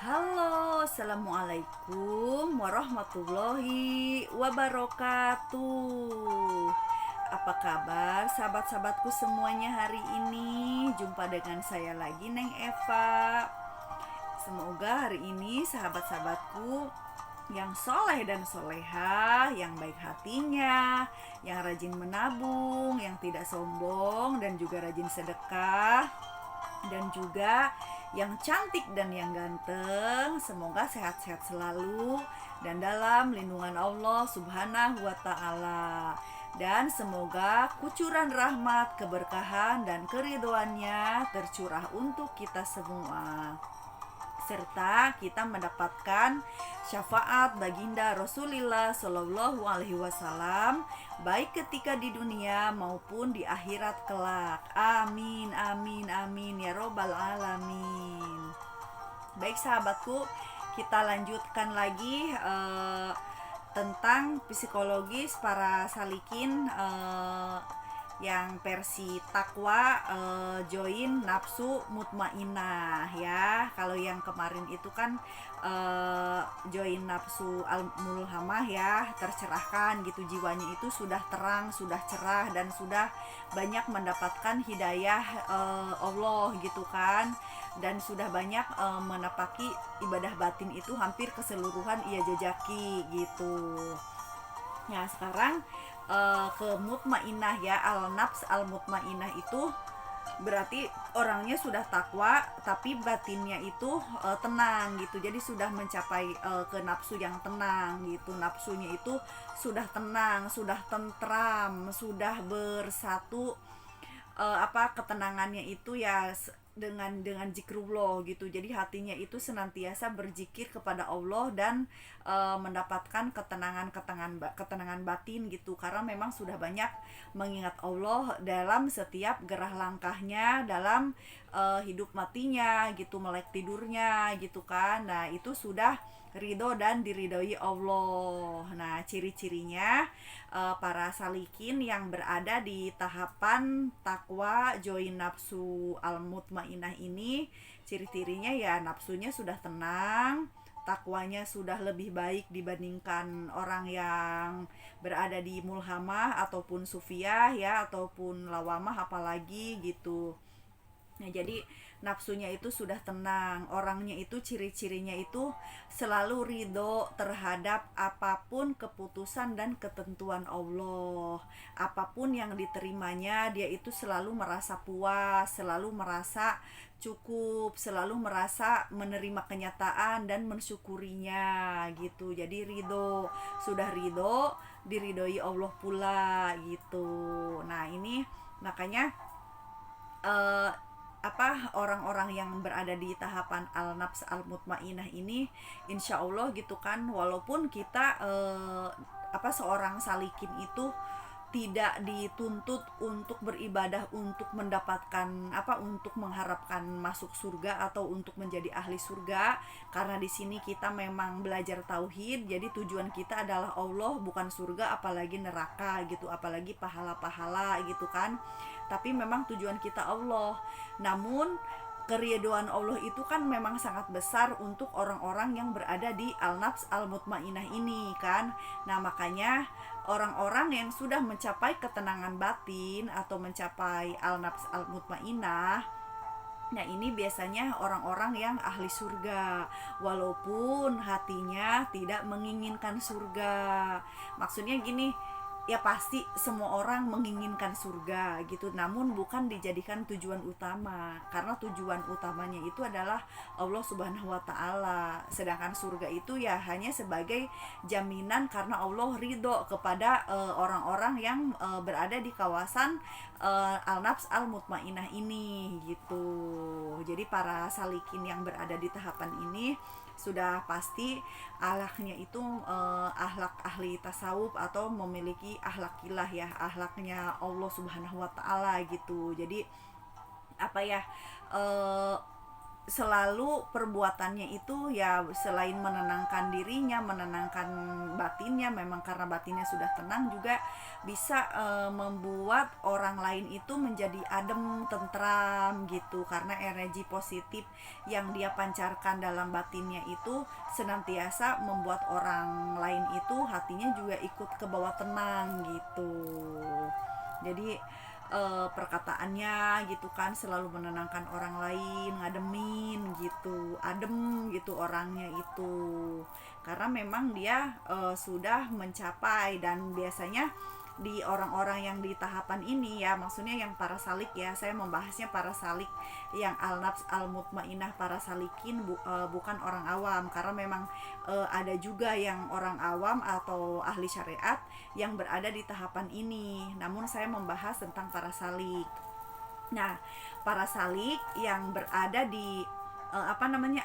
Halo, assalamualaikum warahmatullahi wabarakatuh. Apa kabar sahabat-sahabatku semuanya hari ini? Jumpa dengan saya lagi, Neng Eva. Semoga hari ini sahabat-sahabatku yang soleh dan soleha, yang baik hatinya, yang rajin menabung, yang tidak sombong, dan juga rajin sedekah, dan juga yang cantik dan yang ganteng, semoga sehat-sehat selalu dan dalam lindungan Allah Subhanahu wa Ta'ala. Dan semoga kucuran rahmat, keberkahan, dan keridhoannya tercurah untuk kita semua, serta kita mendapatkan syafaat baginda Rasulullah Shallallahu Alaihi Wasallam baik ketika di dunia maupun di akhirat kelak. Amin amin amin ya robbal alamin. Baik sahabatku, kita lanjutkan lagi tentang psikologis para salikin yang versi takwa, join nafsu mutmainah ya. Kalau yang kemarin itu kan join nafsu al-mulhamah ya, tercerahkan gitu, jiwanya itu sudah terang, sudah cerah, dan sudah banyak mendapatkan hidayah Allah gitu kan, dan sudah banyak menapaki ibadah batin itu hampir keseluruhan ia jejaki gitu. Nah sekarang ke mutmainah ya, al-nafs al-mutmainah itu berarti orangnya sudah takwa tapi batinnya itu tenang gitu. Jadi sudah mencapai ke nafsu yang tenang gitu. Nafsunya itu sudah tenang, sudah tentram, sudah bersatu, ketenangannya itu ya dengan zikrullah gitu. Jadi hatinya itu senantiasa berzikir kepada Allah dan mendapatkan ketenangan batin gitu, karena memang sudah banyak mengingat Allah dalam setiap gerah langkahnya, dalam hidup matinya gitu, melek tidurnya gitu kan. Nah itu sudah ridho dan diridhoi Allah. Nah ciri-cirinya para salikin yang berada di tahapan takwa join nafsu al-mutmainah ini, ciri-cirinya ya nafsunya sudah tenang, takwanya sudah lebih baik dibandingkan orang yang berada di mulhamah ataupun sufiyah ya, ataupun lawamah apalagi gitu. Nah, jadi nafsunya itu sudah tenang, orangnya itu ciri-cirinya itu selalu ridho terhadap apapun keputusan dan ketentuan Allah. Apapun yang diterimanya, dia itu selalu merasa puas, selalu merasa cukup, selalu merasa menerima kenyataan dan mensyukurinya gitu. Jadi ridho, sudah ridho, diridhoi Allah pula gitu. Nah ini makanya eh, orang-orang yang berada di tahapan al-nafs al-mutmainah ini, insya Allah gitu kan, walaupun kita seorang salikin itu tidak dituntut untuk beribadah untuk mendapatkan untuk mengharapkan masuk surga atau untuk menjadi ahli surga, karena di sini kita memang belajar tauhid. Jadi tujuan kita adalah Allah, bukan surga apalagi neraka gitu, apalagi pahala-pahala gitu kan. Tapi memang tujuan kita Allah. Namun keridhaan Allah itu kan memang sangat besar untuk orang-orang yang berada di al-nafs al-mutmainah ini kan. Nah makanya orang-orang yang sudah mencapai ketenangan batin atau mencapai al-nafs al-mutmainah, nah ini biasanya orang-orang yang ahli surga, walaupun hatinya tidak menginginkan surga. Maksudnya gini, ya pasti semua orang menginginkan surga gitu, namun bukan dijadikan tujuan utama, karena tujuan utamanya itu adalah Allah Subhanahu wa Ta'ala. Sedangkan surga itu ya hanya sebagai jaminan karena Allah ridho kepada orang-orang yang berada di kawasan al-nafs al-mutmainah ini gitu. Jadi para salikin yang berada di tahapan ini sudah pasti ahlaknya itu ahlak ahli tasawuf atau memiliki ahlakilah ya, ahlaknya Allah Subhanahu wa Ta'ala gitu. Jadi apa ya, selalu perbuatannya itu ya selain menenangkan dirinya, menenangkan batinnya, memang karena batinnya sudah tenang juga bisa membuat orang lain itu menjadi adem, tentram gitu, karena energi positif yang dia pancarkan dalam batinnya itu senantiasa membuat orang lain itu hatinya juga ikut ke bawah tenang gitu. Jadi perkataannya gitu kan selalu menenangkan orang lain, ngademin gitu, adem gitu orangnya itu, karena memang dia sudah mencapai. Dan biasanya di orang-orang yang di tahapan ini ya, maksudnya yang para salik ya, saya membahasnya para salik yang al-nafs al-mutmainah, para salikin, bukan orang awam, karena memang ada juga yang orang awam atau ahli syariat yang berada di tahapan ini. Namun saya membahas tentang para salik. Nah, para salik yang berada di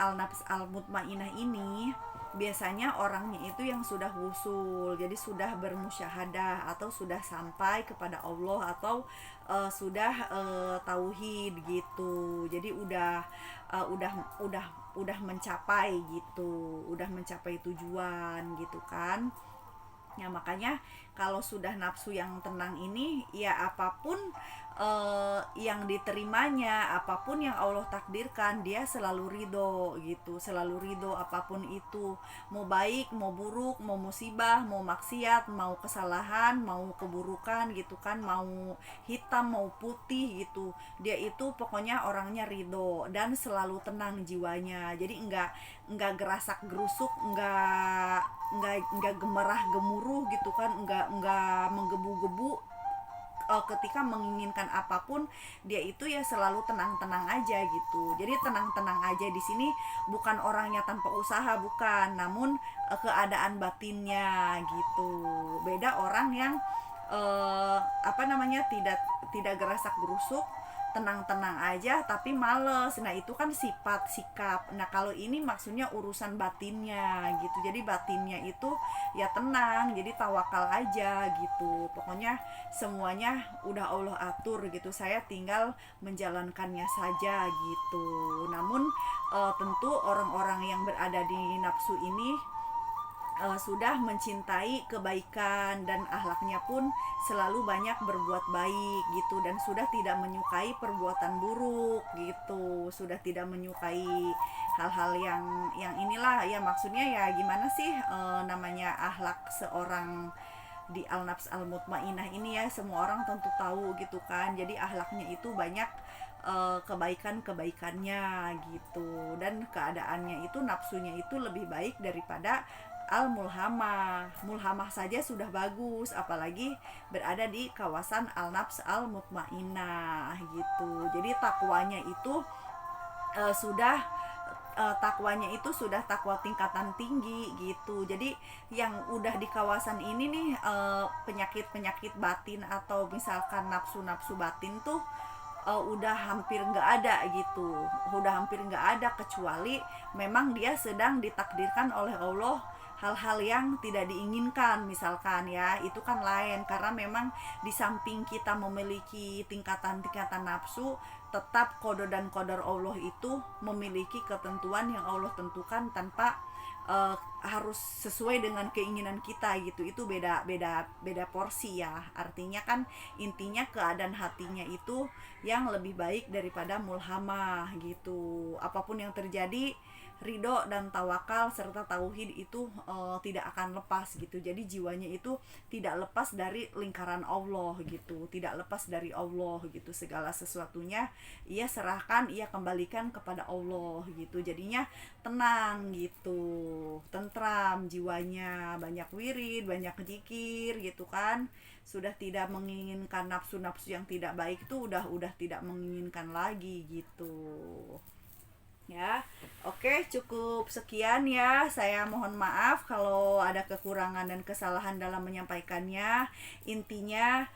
al-nafs al-mutmainah ini biasanya orangnya itu yang sudah wusul, jadi sudah bermusyahadah atau sudah sampai kepada Allah, atau sudah tauhid gitu. Jadi udah mencapai gitu, udah mencapai tujuan gitu kan. Ya makanya kalau sudah nafsu yang tenang ini, ya apapun yang diterimanya, apapun yang Allah takdirkan, dia selalu ridho gitu, selalu ridho apapun itu, mau baik, mau buruk, mau musibah, mau maksiat, mau kesalahan, mau keburukan gitu kan, mau hitam, mau putih gitu, dia itu pokoknya orangnya ridho dan selalu tenang jiwanya. Jadi enggak gerasak gerusuk, enggak gemerah gemuruh gitu kan, enggak menggebu-gebu. Ketika menginginkan apapun, dia itu ya selalu tenang-tenang aja gitu. Jadi tenang-tenang aja di sini bukan orangnya tanpa usaha, bukan, namun keadaan batinnya gitu. Beda orang yang tidak gerasak gerusuk, tenang-tenang aja tapi males. Nah itu kan sifat sikap. Nah kalau ini maksudnya urusan batinnya gitu, jadi batinnya itu ya tenang, jadi tawakal aja gitu. Pokoknya semuanya udah Allah atur gitu, saya tinggal menjalankannya saja gitu. Namun tentu orang-orang yang berada di nafsu ini sudah mencintai kebaikan dan akhlaknya pun selalu banyak berbuat baik gitu, dan sudah tidak menyukai perbuatan buruk gitu, sudah tidak menyukai hal-hal yang inilah ya, maksudnya ya gimana sih namanya akhlak seorang di al-nafs al-mutmainah ini ya, semua orang tentu tahu gitu kan. Jadi akhlaknya itu banyak kebaikan-kebaikannya gitu, dan keadaannya itu nafsunya itu lebih baik daripada al-mulhamah. Mulhamah saja sudah bagus, apalagi berada di kawasan al-nafs al-mutmainah gitu. Jadi takwanya itu sudah takwanya itu sudah takwa tingkatan tinggi gitu. Jadi yang udah di kawasan ini nih, penyakit-penyakit batin atau misalkan nafsu-nafsu batin tuh udah hampir nggak ada gitu, udah hampir nggak ada, kecuali memang dia sedang ditakdirkan oleh Allah hal-hal yang tidak diinginkan misalkan ya, itu kan lain, karena memang di samping kita memiliki tingkatan-tingkatan nafsu, tetap qada dan qadar Allah itu memiliki ketentuan yang Allah tentukan tanpa harus sesuai dengan keinginan kita gitu. Itu beda porsi ya, artinya kan intinya keadaan hatinya itu yang lebih baik daripada mulhamah gitu. Apapun yang terjadi, ridho dan tawakal serta tauhid itu tidak akan lepas gitu. Jadi jiwanya itu tidak lepas dari lingkaran Allah gitu, tidak lepas dari Allah gitu. Segala sesuatunya ia serahkan, ia kembalikan kepada Allah gitu. Jadinya tenang gitu, tentram jiwanya, banyak wirid, banyak zikir gitu kan. Sudah tidak menginginkan nafsu-nafsu yang tidak baik itu, udah tidak menginginkan lagi gitu ya. Oke, cukup sekian ya, saya mohon maaf kalau ada kekurangan dan kesalahan dalam menyampaikannya. Intinya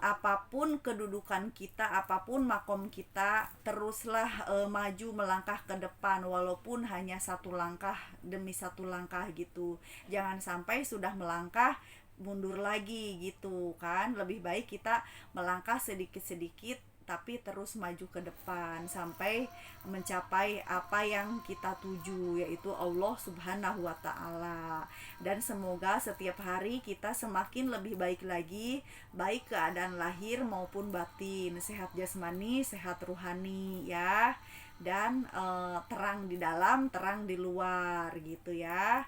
apapun kedudukan kita, apapun makom kita, teruslah maju melangkah ke depan, walaupun hanya satu langkah demi satu langkah gitu. Jangan sampai sudah melangkah mundur lagi gitu kan. Lebih baik kita melangkah sedikit-sedikit tapi terus maju ke depan sampai mencapai apa yang kita tuju, yaitu Allah Subhanahu wa Ta'ala. Dan semoga setiap hari kita semakin lebih baik lagi, baik keadaan lahir maupun batin, sehat jasmani, sehat ruhani ya, dan terang di dalam, terang di luar gitu ya.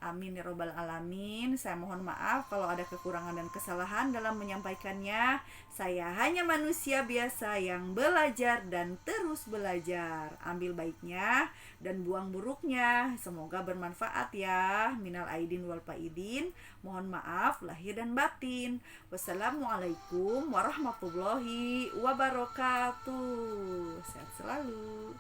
Amin ya robbal alamin. Saya mohon maaf kalau ada kekurangan dan kesalahan dalam menyampaikannya. Saya hanya manusia biasa yang belajar dan terus belajar. Ambil baiknya dan buang buruknya. Semoga bermanfaat ya. Minal aidin wal faidin. Mohon maaf lahir dan batin. Wassalamualaikum warahmatullahi wabarakatuh. Sehat selalu.